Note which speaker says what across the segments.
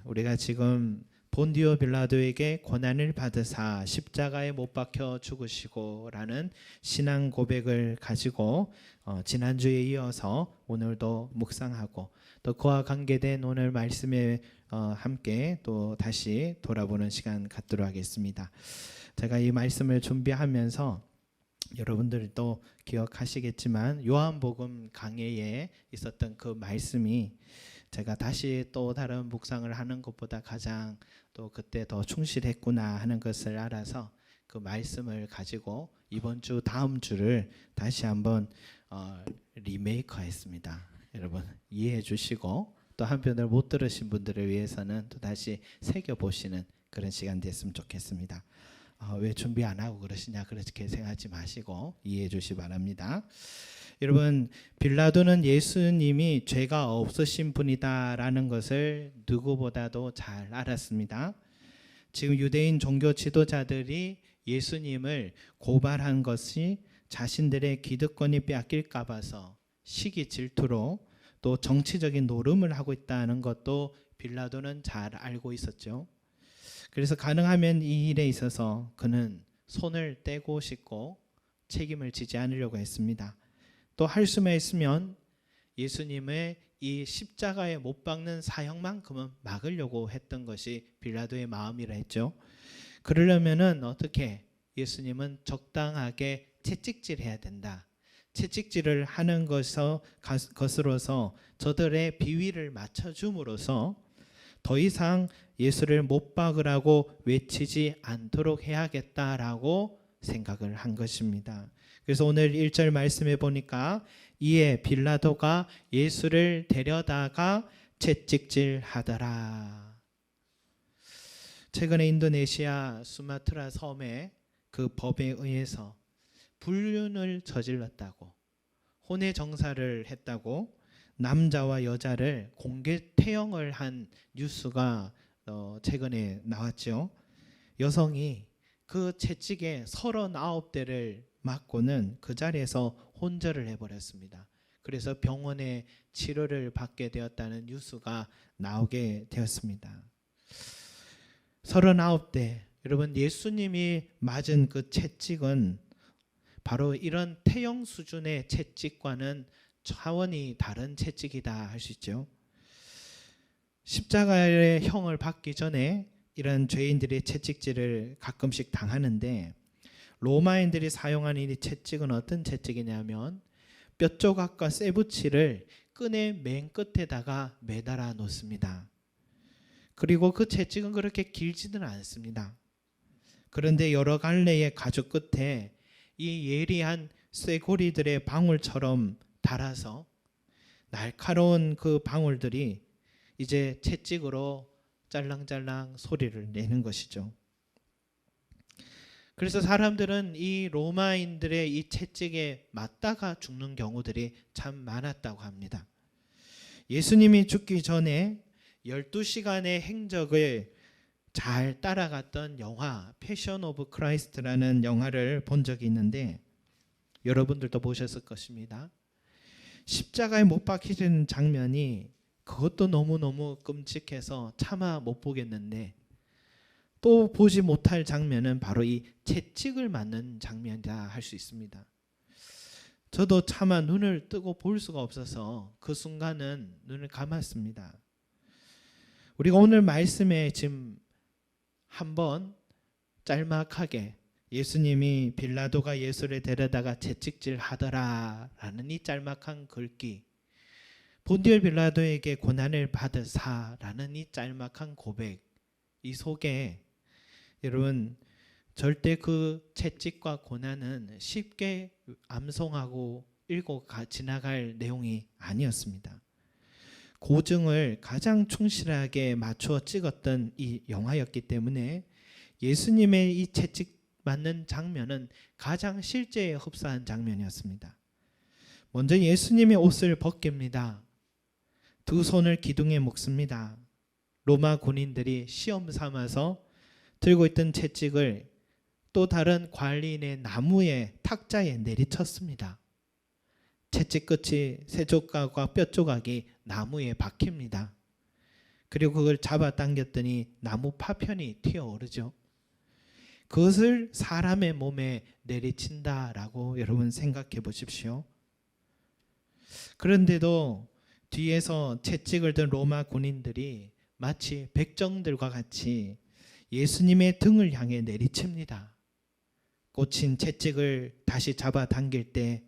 Speaker 1: 우리가 지금 본디오 빌라도에게 고난을 받으사 십자가에 못 박혀 죽으시고라는 신앙 고백을 가지고 지난주에 이어서 오늘도 묵상하고 또 그와 관계된 오늘 말씀에 함께 또 다시 돌아보는 시간 갖도록 하겠습니다. 제가 이 말씀을 준비하면서 여러분들도 기억하시겠지만 요한복음 강해에 있었던 그 말씀이 제가 다시 또 다른 묵상을 하는 것보다 가장 또 그때 더 충실했구나 하는 것을 알아서 그 말씀을 가지고 이번 주 다음 주를 다시 한번 리메이크했습니다. 여러분 이해해 주시고 또 한편으로 못 들으신 분들을 위해서는 또 다시 새겨보시는 그런 시간 됐으면 좋겠습니다. 왜 준비 안 하고 그러시냐 그렇게 생각하지 마시고 이해해 주시 바랍니다. 여러분 빌라도는 예수님이 죄가 없으신 분이다라는 것을 누구보다도 잘 알았습니다. 지금 유대인 종교 지도자들이 예수님을 고발한 것이 자신들의 기득권이 빼앗길까 봐서 시기 질투로 또 정치적인 노름을 하고 있다는 것도 빌라도는 잘 알고 있었죠. 그래서 가능하면 이 일에 있어서 그는 손을 떼고 싶고 책임을 지지 않으려고 했습니다. 또 할 수만 있으면 예수님의 이 십자가에 못 박는 사형만큼은 막으려고 했던 것이 빌라도의 마음이라 했죠. 그러려면은 어떻게 예수님은 적당하게 채찍질해야 된다. 채찍질을 하는 것으로서 저들의 비위를 맞춰줌으로써 더 이상 예수를 못 박으라고 외치지 않도록 해야겠다라고 생각을 한 것입니다. 그래서 오늘 1절 말씀해 보니까 이에 빌라도가 예수를 데려다가 채찍질하더라. 최근에 인도네시아 수마트라 섬에 그 법에 의해서 불륜을 저질렀다고 혼외 정사를 했다고 남자와 여자를 공개 태형을 한 뉴스가 최근에 나왔죠. 여성이 그 채찍에 39대를 맞고는 그 자리에서 혼절을 해버렸습니다. 그래서 병원에 치료를 받게 되었다는 뉴스가 나오게 되었습니다. 39대, 여러분 예수님이 맞은 그 채찍은 바로 이런 태형 수준의 채찍과는 차원이 다른 채찍이다 할 수 있죠. 십자가의 형을 받기 전에 이런 죄인들이 채찍질을 가끔씩 당하는데 로마인들이 사용하는 이 채찍은 어떤 채찍이냐면 뼈조각과 쇠붙이를 끈의 맨 끝에다가 매달아 놓습니다. 그리고 그 채찍은 그렇게 길지는 않습니다. 그런데 여러 갈래의 가죽 끝에 이 예리한 쇠고리들의 방울처럼 달아서 날카로운 그 방울들이 이제 채찍으로 짤랑짤랑 소리를 내는 것이죠. 그래서 사람들은 이 로마인들의 이 채찍에 맞다가 죽는 경우들이 참 많았다고 합니다. 예수님이 죽기 전에 12시간의 행적을 잘 따라갔던 영화 패션 오브 크라이스트라는 영화를 본 적이 있는데 여러분들도 보셨을 것입니다. 십자가에 못 박히는 장면이 그것도 너무너무 끔찍해서 차마 못 보겠는데 또 보지 못할 장면은 바로 이 채찍을 맞는 장면이다 할 수 있습니다. 저도 차마 눈을 뜨고 볼 수가 없어서 그 순간은 눈을 감았습니다. 우리가 오늘 말씀에 지금 한번 짤막하게 예수님이 빌라도가 예수를 데려다가 채찍질 하더라 라는 이 짤막한 글귀, 본디오 빌라도에게 고난을 받으사 라는 이 짤막한 고백, 이 속에 여러분 절대 그 채찍과 고난은 쉽게 암송하고 읽고 지나갈 내용이 아니었습니다. 고증을 가장 충실하게 맞추어 찍었던 이 영화였기 때문에 예수님의 이 채찍 맞는 장면은 가장 실제에 흡사한 장면이었습니다. 먼저 예수님의 옷을 벗깁니다. 두 손을 기둥에 묶습니다. 로마 군인들이 시험 삼아서 들고 있던 채찍을 또 다른 관리인의 나무의 탁자에 내리쳤습니다. 채찍 끝이 쇠조각과 뼈조각이 나무에 박힙니다. 그리고 그걸 잡아당겼더니 나무 파편이 튀어오르죠. 그것을 사람의 몸에 내리친다라고 여러분 생각해 보십시오. 그런데도 뒤에서 채찍을 든 로마 군인들이 마치 백정들과 같이 예수님의 등을 향해 내리칩니다. 꽂힌 채찍을 다시 잡아당길 때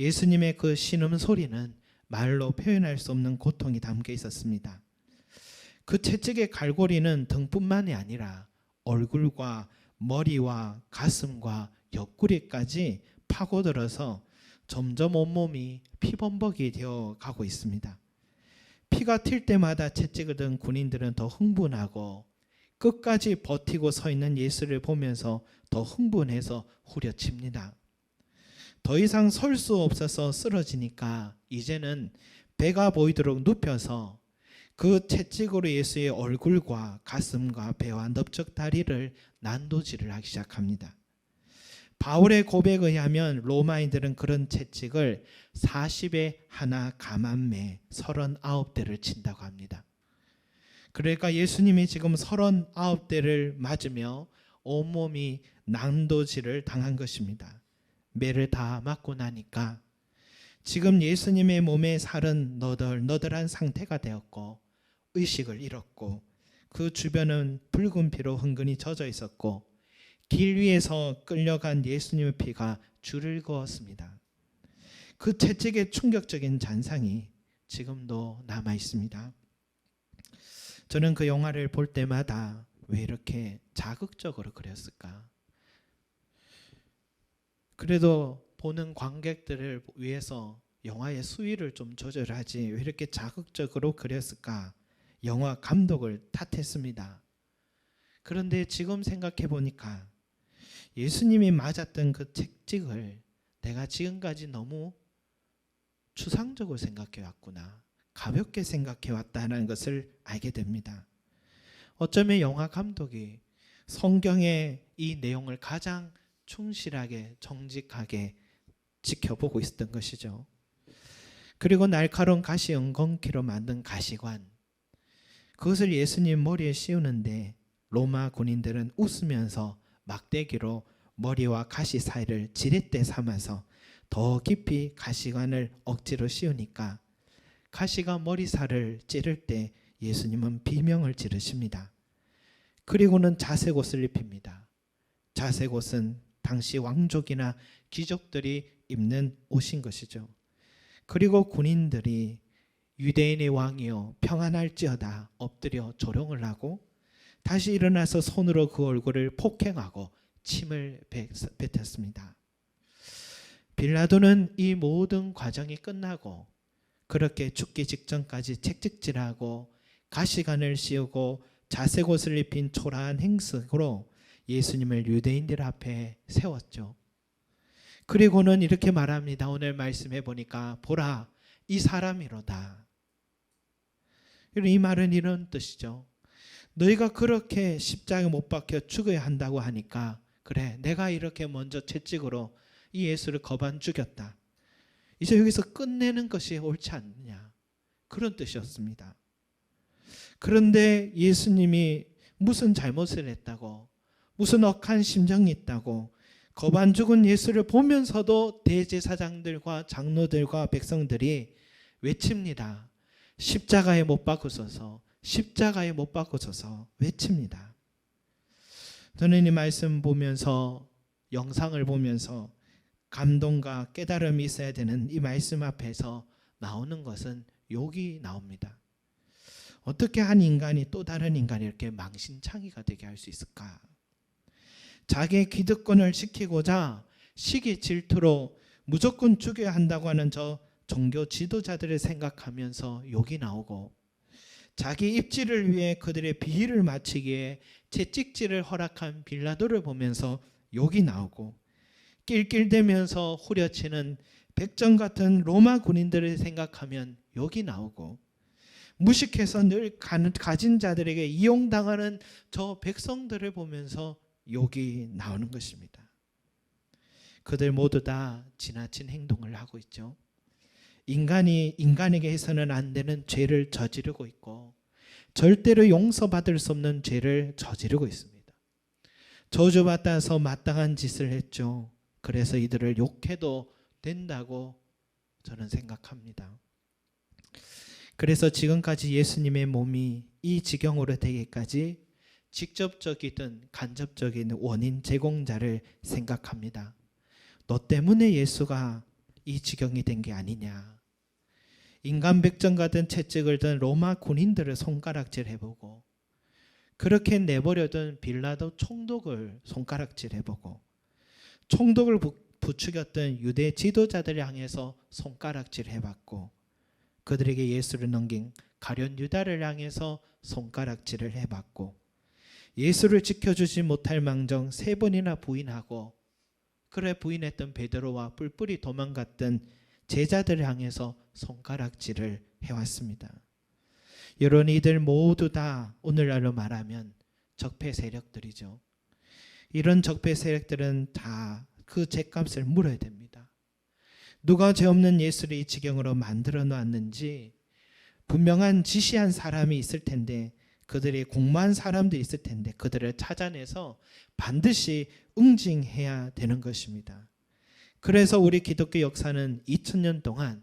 Speaker 1: 예수님의 그 신음소리는 말로 표현할 수 없는 고통이 담겨 있었습니다. 그 채찍의 갈고리는 등뿐만이 아니라 얼굴과 머리와 가슴과 옆구리까지 파고들어서 점점 온몸이 피범벅이 되어 가고 있습니다. 피가 튈 때마다 채찍을 든 군인들은 더 흥분하고 끝까지 버티고 서 있는 예수를 보면서 더 흥분해서 후려칩니다. 더 이상 설 수 없어서 쓰러지니까 이제는 배가 보이도록 눕혀서 그 채찍으로 예수의 얼굴과 가슴과 배와 넓적 다리를 난도질을 하기 시작합니다. 바울의 고백에 의하면 로마인들은 그런 채찍을 40에 하나 감안매 39대를 친다고 합니다. 그러니까 예수님이 지금 39대를 맞으며 온몸이 난도질을 당한 것입니다. 매를 다 맞고 나니까 지금 예수님의 몸의 살은 너덜너덜한 상태가 되었고 의식을 잃었고 그 주변은 붉은 피로 흥건히 젖어 있었고 길 위에서 끌려간 예수님의 피가 줄을 그었습니다. 그 채찍의 충격적인 잔상이 지금도 남아 있습니다. 저는 그 영화를 볼 때마다 왜 이렇게 자극적으로 그렸을까? 그래도 보는 관객들을 위해서 영화의 수위를 좀 조절하지 왜 이렇게 자극적으로 그렸을까? 영화 감독을 탓했습니다. 그런데 지금 생각해 보니까 예수님이 맞았던 그 채찍을 내가 지금까지 너무 추상적으로 생각해 왔구나. 가볍게 생각해 왔다는 것을 알게 됩니다. 어쩌면 영화 감독이 성경의 이 내용을 가장 충실하게 정직하게 지켜보고 있었던 것이죠. 그리고 날카로운 가시 엉겅퀴로 만든 가시관, 그것을 예수님 머리에 씌우는데 로마 군인들은 웃으면서 막대기로 머리와 가시 사이를 지렛대 삼아서 더 깊이 가시관을 억지로 씌우니까 가시가 머리살을 찌를 때 예수님은 비명을 지르십니다. 그리고는 자색옷을 입힙니다. 자색옷은 당시 왕족이나 귀족들이 입는 옷인 것이죠. 그리고 군인들이 유대인의 왕이여 평안할지어다 엎드려 조롱을 하고 다시 일어나서 손으로 그 얼굴을 폭행하고 침을 뱉었습니다. 빌라도는 이 모든 과정이 끝나고 그렇게 죽기 직전까지 채찍질하고 가시관을 씌우고 자색옷을 입힌 초라한 행색으로 예수님을 유대인들 앞에 세웠죠. 그리고는 이렇게 말합니다. 오늘 말씀해 보니까 보라 이 사람이로다. 이 말은 이런 뜻이죠. 너희가 그렇게 십자가에 못 박혀 죽어야 한다고 하니까 그래 내가 이렇게 먼저 채찍으로 이 예수를 거반 죽였다. 이제 여기서 끝내는 것이 옳지 않느냐. 그런 뜻이었습니다. 그런데 예수님이 무슨 잘못을 했다고 무슨 억한 심정이 있다고 거반 죽은 예수를 보면서도 대제사장들과 장로들과 백성들이 외칩니다. 십자가에 못 박으소서 십자가에 못 박으소서 외칩니다. 저는 이 말씀 보면서 영상을 보면서 감동과 깨달음이 있어야 되는 이 말씀 앞에서 나오는 것은 욕이 나옵니다. 어떻게 한 인간이 또 다른 인간이 이렇게 망신창이가 되게 할 수 있을까? 자기의 기득권을 지키고자 시기 질투로 무조건 죽여야 한다고 하는 저 종교 지도자들을 생각하면서 욕이 나오고 자기 입지를 위해 그들의 비위를 맞추기에 채찍질을 허락한 빌라도를 보면서 욕이 나오고 낄낄대면서 후려치는 백정 같은 로마 군인들을 생각하면 욕이 나오고 무식해서 늘 가진 자들에게 이용당하는 저 백성들을 보면서 욕이 나오는 것입니다. 그들 모두 다 지나친 행동을 하고 있죠. 인간이 인간에게 해서는 안 되는 죄를 저지르고 있고 절대로 용서받을 수 없는 죄를 저지르고 있습니다. 저주받아서 마땅한 짓을 했죠. 그래서 이들을 욕해도 된다고 저는 생각합니다. 그래서 지금까지 예수님의 몸이 이 지경으로 되기까지 직접적이든 간접적인 원인 제공자를 생각합니다. 너 때문에 예수가 이 지경이 된 게 아니냐. 인간 백정가든 채찍을 든 로마 군인들을 손가락질 해보고, 그렇게 내버려둔 빌라도 총독을 손가락질 해보고, 총독을 부추겼던 유대 지도자들을 향해서 손가락질 해봤고, 그들에게 예수를 넘긴 가룟 유다를 향해서 손가락질을 해봤고, 예수를 지켜주지 못할 망정 3번이나 부인하고, 그래 부인했던 베드로와 뿔뿔이 도망갔던 제자들을 향해서 손가락질을 해왔습니다. 여러분, 이들 모두 다 오늘날로 말하면 적폐 세력들이죠. 이런 적폐 세력들은 다 그 죗값을 물어야 됩니다. 누가 죄 없는 예수를 이 지경으로 만들어 놨는지 분명한 지시한 사람이 있을 텐데, 그들이 공모한 사람들이 있을 텐데, 그들을 찾아내서 반드시 응징해야 되는 것입니다. 그래서 우리 기독교 역사는 2000년 동안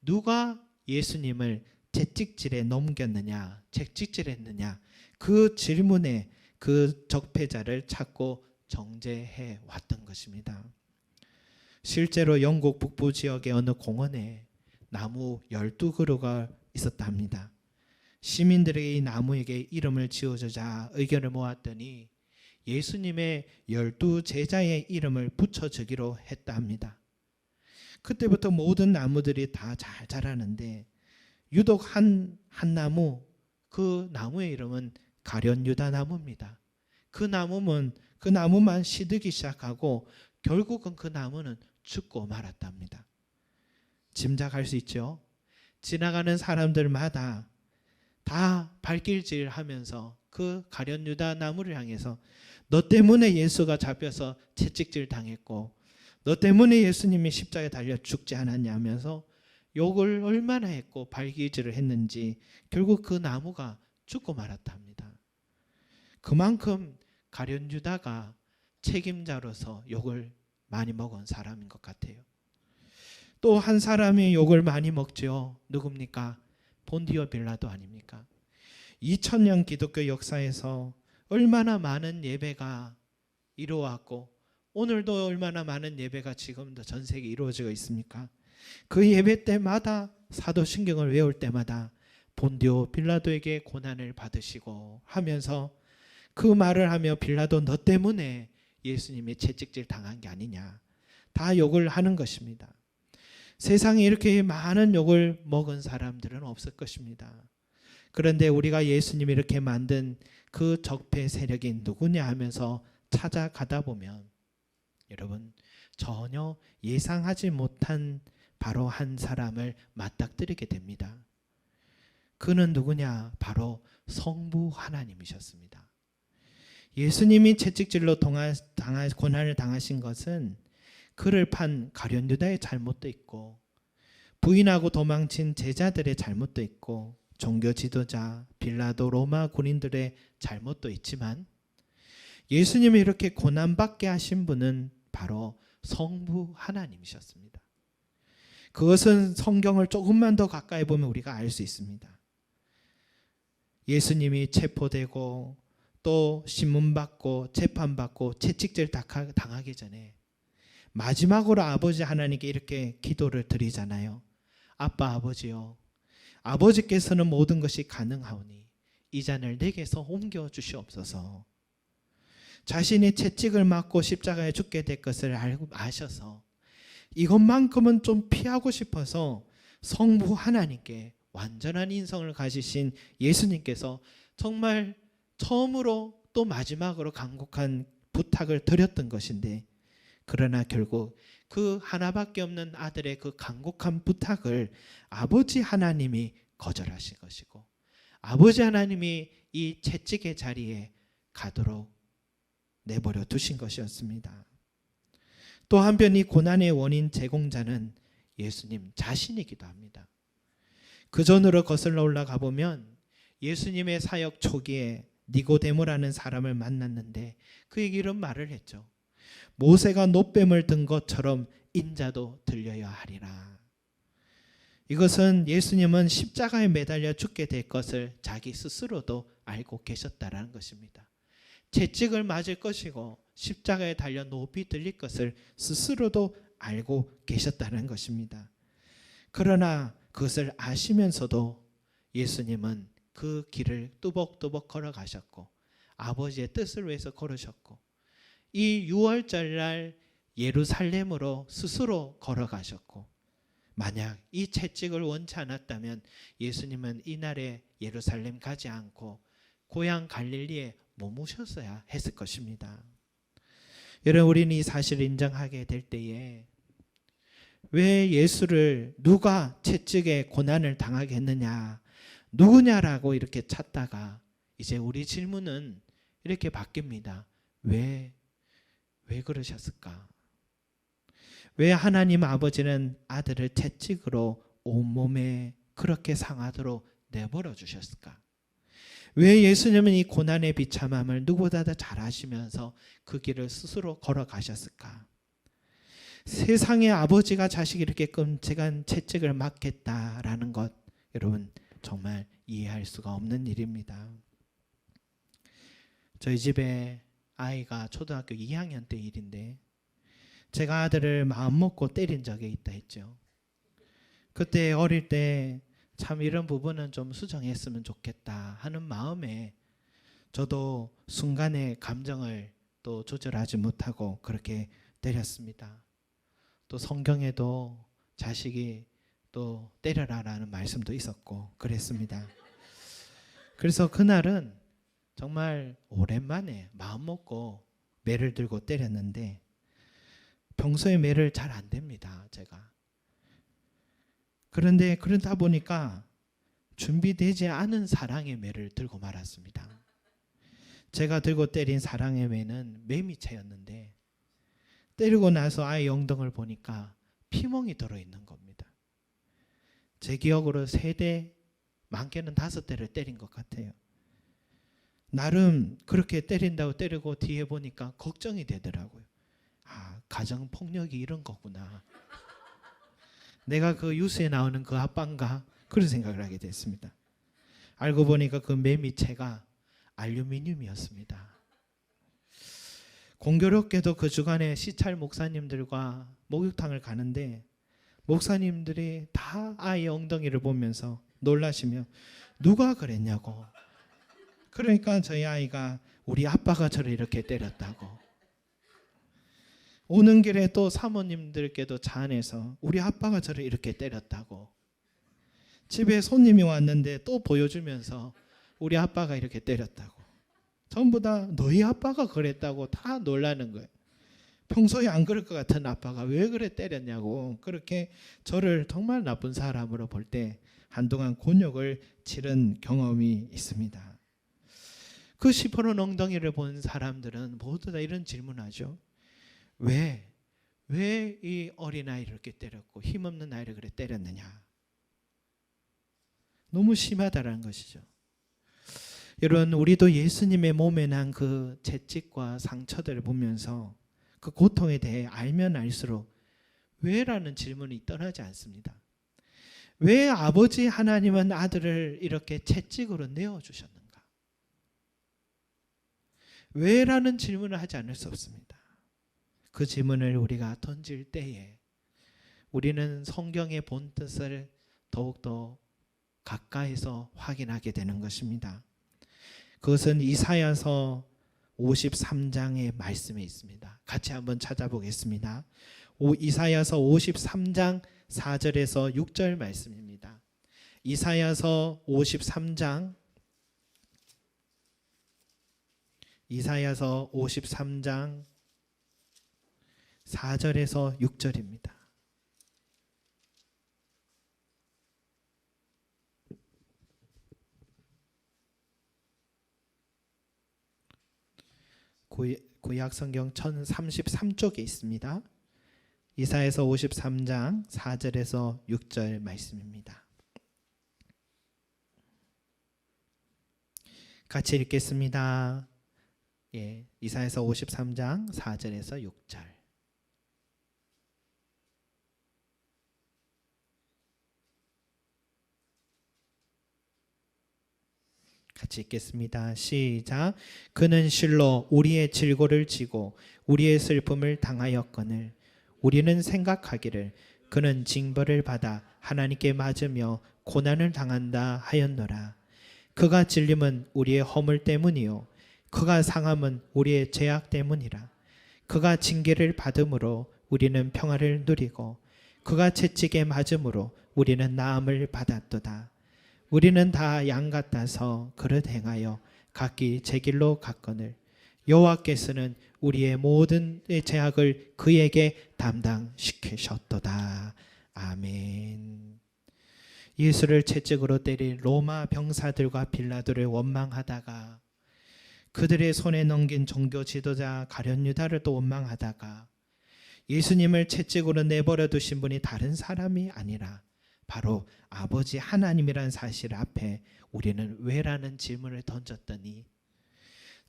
Speaker 1: 누가 예수님을 채찍질에 넘겼느냐, 채찍질했느냐, 그 질문에 그 적폐자를 찾고 정죄해 왔던 것입니다. 실제로 영국 북부 지역의 어느 공원에 나무 12그루가 있었다 합니다. 시민들에게 이 나무에게 이름을 지어주자 의견을 모았더니 예수님의 12제자의 이름을 붙여주기로 했다 합니다. 그때부터 모든 나무들이 다 잘 자라는데, 유독 한 나무, 그 나무의 이름은 가룟 유다 나무입니다. 그 나무만 시들기 시작하고 결국은 그 나무는 죽고 말았답니다. 짐작할 수 있죠? 지나가는 사람들마다 다 발길질 하면서 그 가룟 유다 나무를 향해서 너 때문에 예수가 잡혀서 채찍질 당했고, 너 때문에 예수님이 십자가에 달려 죽지 않았냐 하면서 욕을 얼마나 했고 발길질을 했는지 결국 그 나무가 죽고 말았답니다. 그만큼 가룟 유다가 책임자로서 욕을 많이 먹은 사람인 것 같아요. 또 한 사람이 욕을 많이 먹죠. 누굽니까? 본디오 빌라도 아닙니까? 2000년 기독교 역사에서 얼마나 많은 예배가 이루어왔고, 오늘도 얼마나 많은 예배가 지금도 전 세계에 이루어지고 있습니까? 그 예배 때마다 사도신경을 외울 때마다 본디오 빌라도에게 고난을 받으시고 하면서 그 말을 하며, 빌라도 너 때문에 예수님이 채찍질 당한 게 아니냐, 다 욕을 하는 것입니다. 세상에 이렇게 많은 욕을 먹은 사람들은 없을 것입니다. 그런데 우리가 예수님이 이렇게 만든 그 적폐 세력이 누구냐 하면서 찾아가다 보면, 여러분, 전혀 예상하지 못한 바로 한 사람을 맞닥뜨리게 됩니다. 그는 누구냐? 바로 성부 하나님이셨습니다. 예수님이 채찍질로 고난을 당하신 것은 그를 판 가룟 유다의 잘못도 있고, 부인하고 도망친 제자들의 잘못도 있고, 종교 지도자 빌라도 로마 군인들의 잘못도 있지만, 예수님이 이렇게 고난받게 하신 분은 바로 성부 하나님이셨습니다. 그것은 성경을 조금만 더 가까이 보면 우리가 알 수 있습니다. 예수님이 체포되고 또 신문받고 재판받고 채찍질 당하기 전에 마지막으로 아버지 하나님께 이렇게 기도를 드리잖아요. 아빠, 아버지요, 아버지께서는 모든 것이 가능하오니 이 잔을 내게서 옮겨 주시옵소서. 자신이 채찍을 맞고 십자가에 죽게 될 것을 알고 아셔서 이것만큼은 좀 피하고 싶어서 성부 하나님께 완전한 인성을 가지신 예수님께서 정말 처음으로 또 마지막으로 간곡한 부탁을 드렸던 것인데, 그러나 결국 그 하나밖에 없는 아들의 그 간곡한 부탁을 아버지 하나님이 거절하신 것이고, 아버지 하나님이 이 채찍의 자리에 가도록 내버려 두신 것이었습니다. 또 한편 이 고난의 원인 제공자는 예수님 자신이기도 합니다. 그 전으로 거슬러 올라가 보면 예수님의 사역 초기에 니고데모라는 사람을 만났는데 그에게 이런 말을 했죠. 모세가 놋뱀을 든 것처럼 인자도 들려야 하리라. 이것은 예수님은 십자가에 매달려 죽게 될 것을 자기 스스로도 알고 계셨다라는 것입니다. 채찍을 맞을 것이고 십자가에 달려 높이 들릴 것을 스스로도 알고 계셨다는 것입니다. 그러나 그것을 아시면서도 예수님은 그 길을 뚜벅뚜벅 걸어가셨고 아버지의 뜻을 위해서 걸으셨고 이 6월절 날 예루살렘으로 스스로 걸어가셨고 만약 이 채찍을 원치 않았다면 예수님은 이날에 예루살렘 가지 않고 고향 갈릴리에 머무셨어야 했을 것입니다. 여러분, 우리는 이 사실을 인정하게 될 때에 왜 예수를 누가 채찍에 고난을 당하게 했느냐, 누구냐라고 이렇게 찾다가 이제 우리 질문은 이렇게 바뀝니다. 왜 그러셨을까? 왜 하나님 아버지는 아들을 채찍으로 온몸에 그렇게 상하도록 내버려 주셨을까? 왜 예수님은 이 고난의 비참함을 누구보다 더 잘 아시면서 그 길을 스스로 걸어가셨을까? 세상의 아버지가 자식이 이렇게 끔찍한 채찍을 맞겠다라는 것, 여러분 정말 이해할 수가 없는 일입니다. 저희 집에 아이가 초등학교 2학년 때 일인데 제가 아들을 마음먹고 때린 적이 있다 했죠. 그때 어릴 때 참 이런 부분은 좀 수정했으면 좋겠다 하는 마음에 저도 순간의 감정을 또 조절하지 못하고 그렇게 때렸습니다. 또 성경에도 자식이 또 때려라라는 말씀도 있었고 그랬습니다. 그래서 그날은 정말 오랜만에 마음 먹고 매를 들고 때렸는데 평소에 매를 잘 안 됩니다, 제가. 그런데 그러다 보니까 준비되지 않은 사랑의 매를 들고 말았습니다. 제가 들고 때린 사랑의 매는 매미채였는데 때리고 나서 아이 엉덩이를 보니까 피멍이 들어있는 겁니다. 제 기억으로 3대, 많게는 5대를 때린 것 같아요. 나름 그렇게 때린다고 때리고 뒤에 보니까 걱정이 되더라고요. 아, 가정폭력이 이런 거구나. 내가 그 뉴스에 나오는 그 아빠인가? 그런 생각을 하게 됐습니다. 알고 보니까 그 매미채가 알루미늄이었습니다. 공교롭게도 그 주간에 시찰 목사님들과 목욕탕을 가는데 목사님들이 다 아이의 엉덩이를 보면서 놀라시며 누가 그랬냐고. 그러니까 저희 아이가 우리 아빠가 저를 이렇게 때렸다고. 오는 길에 또 사모님들께도 차 안에서 우리 아빠가 저를 이렇게 때렸다고. 집에 손님이 왔는데 또 보여주면서 우리 아빠가 이렇게 때렸다고. 전부 다 너희 아빠가 그랬다고 다 놀라는 거예요. 평소에 안 그럴 것 같은 아빠가 왜 그래 때렸냐고. 그렇게 저를 정말 나쁜 사람으로 볼 때 한동안 곤욕을 치른 경험이 있습니다. 그 시퍼런 엉덩이를 본 사람들은 모두 다 이런 질문하죠. 왜 이 어린아이를 이렇게 때렸고 힘없는 아이를 그래 때렸느냐. 너무 심하다라는 것이죠. 여러분, 우리도 예수님의 몸에 난 그 채찍과 상처들을 보면서 그 고통에 대해 알면 알수록 왜라는 질문이 떠나지 않습니다. 왜 아버지 하나님은 아들을 이렇게 채찍으로 내어주셨는가? 왜라는 질문을 하지 않을 수 없습니다. 그 질문을 우리가 던질 때에 우리는 성경의 본뜻을 더욱더 가까이서 확인하게 되는 것입니다. 그것은 이사야서 53장의 말씀에 있습니다. 같이 한번 찾아보겠습니다. 이사야서 53장 4절에서 6절 말씀입니다. 이사야서 53장 4절에서 6절입니다. 구약 성경 1033쪽에 있습니다. 이사야서 53장 4절에서 6절 말씀입니다. 같이 읽겠습니다. 예, 이사야서 53장 4절에서 6절. 같이 읽겠습니다. 시작. 그는 실로 우리의 질고를 지고 우리의 슬픔을 당하였거늘 우리는 생각하기를 그는 징벌을 받아 하나님께 맞으며 고난을 당한다 하였노라. 그가 찔림은 우리의 허물 때문이요 그가 상함은 우리의 죄악 때문이라. 그가 징계를 받음으로 우리는 평화를 누리고 그가 채찍에 맞음으로 우리는 나음을 받았도다. 우리는 다 양 같아서 그릇 행하여 각기 제 길로 갔거늘 여호와께서는 우리의 모든 죄악을 그에게 담당시키셨도다. 아멘. 예수를 채찍으로 때린 로마 병사들과 빌라도를 원망하다가 그들의 손에 넘긴 종교 지도자 가룟 유다를 또 원망하다가 예수님을 채찍으로 내버려 두신 분이 다른 사람이 아니라 바로 아버지 하나님이란 사실 앞에 우리는 왜라는 질문을 던졌더니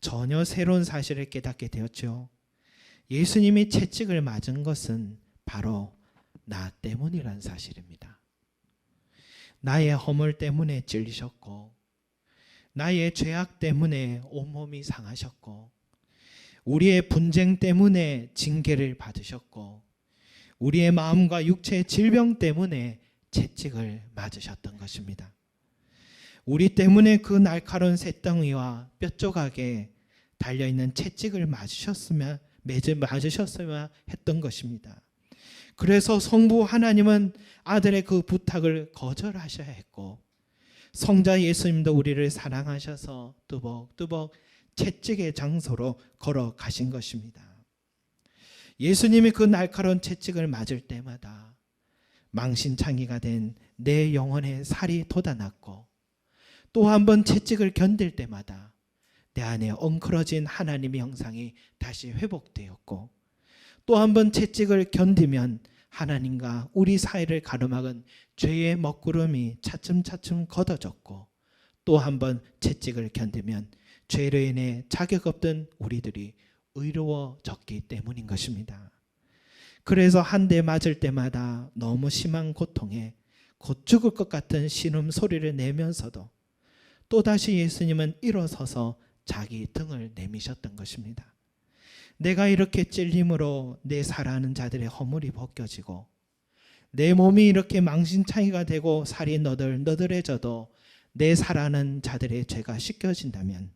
Speaker 1: 전혀 새로운 사실을 깨닫게 되었죠. 예수님이 채찍을 맞은 것은 바로 나 때문이란 사실입니다. 나의 허물 때문에 찔리셨고 나의 죄악 때문에 온몸이 상하셨고 우리의 분쟁 때문에 징계를 받으셨고 우리의 마음과 육체의 질병 때문에 채찍을 맞으셨던 것입니다. 우리 때문에 그 날카로운 쇳덩이와 뼈조각에 달려있는 채찍을 맞으셨으면 했던 것입니다. 그래서 성부 하나님은 아들의 그 부탁을 거절하셔야 했고 성자 예수님도 우리를 사랑하셔서 뚜벅뚜벅 채찍의 장소로 걸어가신 것입니다. 예수님이 그 날카로운 채찍을 맞을 때마다 망신창이가 된 내 영혼의 살이 돋아났고 또 한 번 채찍을 견딜 때마다 내 안에 엉클어진 하나님의 형상이 다시 회복되었고 또 한 번 채찍을 견디면 하나님과 우리 사이를 가로막은 죄의 먹구름이 차츰차츰 걷어졌고 또 한 번 채찍을 견디면 죄로 인해 자격 없던 우리들이 의로워졌기 때문인 것입니다. 그래서 한 대 맞을 때마다 너무 심한 고통에 곧 죽을 것 같은 신음소리를 내면서도 또다시 예수님은 일어서서 자기 등을 내미셨던 것입니다. 내가 이렇게 찔림으로 내 사랑하는 자들의 허물이 벗겨지고 내 몸이 이렇게 망신창이가 되고 살이 너덜너덜해져도 내 사랑하는 자들의 죄가 씻겨진다면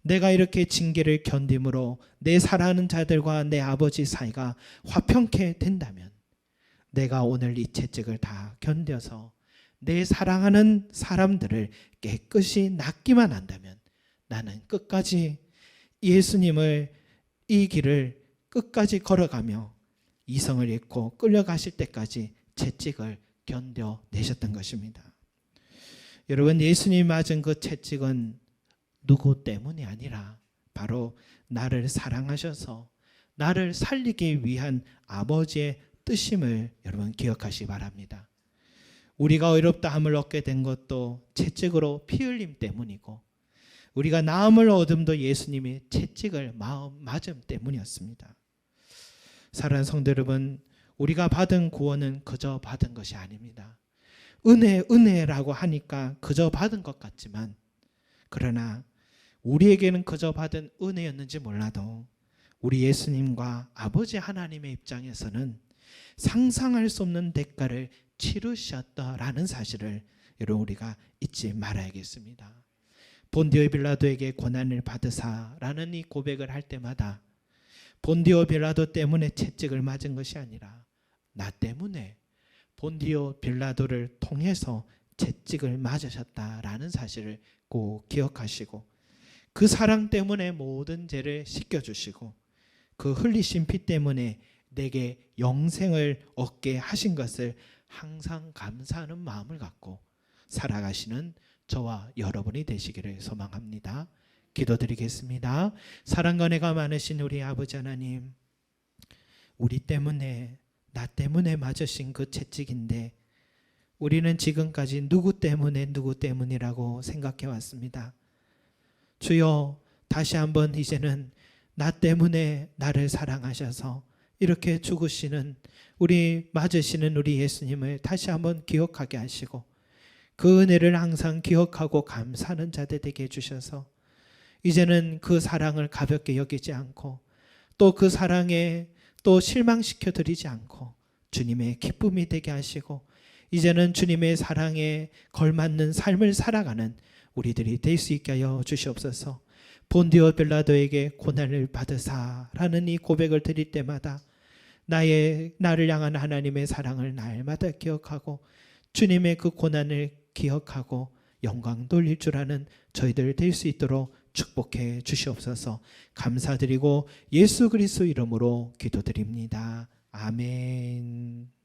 Speaker 1: 내가 이렇게 징계를 견딤으로 내 사랑하는 자들과 내 아버지 사이가 화평케 된다면 내가 오늘 이 채찍을 다 견뎌서 내 사랑하는 사람들을 깨끗이 낫기만 한다면 나는 끝까지 예수님을 이 길을 끝까지 걸어가며 이성을 잃고 끌려가실 때까지 채찍을 견뎌내셨던 것입니다. 여러분, 예수님이 맞은 그 채찍은 누구 때문이 아니라 바로 나를 사랑하셔서 나를 살리기 위한 아버지의 뜻임을 여러분 기억하시기 바랍니다. 우리가 의롭다함을 얻게 된 것도 채찍으로 피 흘림 때문이고 우리가 나음을 얻음도 예수님이 채찍을 맞음 때문이었습니다. 사랑하는 성도 여러분, 우리가 받은 구원은 그저 받은 것이 아닙니다. 은혜라고 하니까 그저 받은 것 같지만 그러나 우리에게는 그저 받은 은혜였는지 몰라도 우리 예수님과 아버지 하나님의 입장에서는 상상할 수 없는 대가를 치르셨다라는 사실을 여러분 우리가 잊지 말아야겠습니다. 본디오 빌라도에게 고난을 받으사라는 이 고백을 할 때마다 본디오 빌라도 때문에 채찍을 맞은 것이 아니라 나 때문에 본디오 빌라도를 통해서 채찍을 맞으셨다라는 사실을 꼭 기억하시고 그 사랑 때문에 모든 죄를 씻겨주시고 그 흘리신 피 때문에 내게 영생을 얻게 하신 것을 항상 감사하는 마음을 갖고 살아가시는 저와 여러분이 되시기를 소망합니다. 기도드리겠습니다. 사랑과 은혜가 많으신 우리 아버지 하나님, 우리 때문에 나 때문에 맞으신 그 채찍인데 우리는 지금까지 누구 때문이라고 생각해 왔습니다. 주여, 다시 한번 이제는 나 때문에 나를 사랑하셔서 이렇게 죽으시는 우리 맞으시는 우리 예수님을 다시 한번 기억하게 하시고 그 은혜를 항상 기억하고 감사하는 자들 되게 해주셔서 이제는 그 사랑을 가볍게 여기지 않고 또 그 사랑에 또 실망시켜 드리지 않고 주님의 기쁨이 되게 하시고 이제는 주님의 사랑에 걸맞는 삶을 살아가는 우리들이 될 수 있게 하여 주시옵소서. 본디오 빌라도에게 고난을 받으사라는 이 고백을 드릴 때마다 나를 향한 하나님의 사랑을 날마다 기억하고 주님의 그 고난을 기억하고 영광 돌릴 줄 아는 저희들 될 수 있도록 축복해 주시옵소서. 감사드리고 예수 그리스도 이름으로 기도드립니다. 아멘.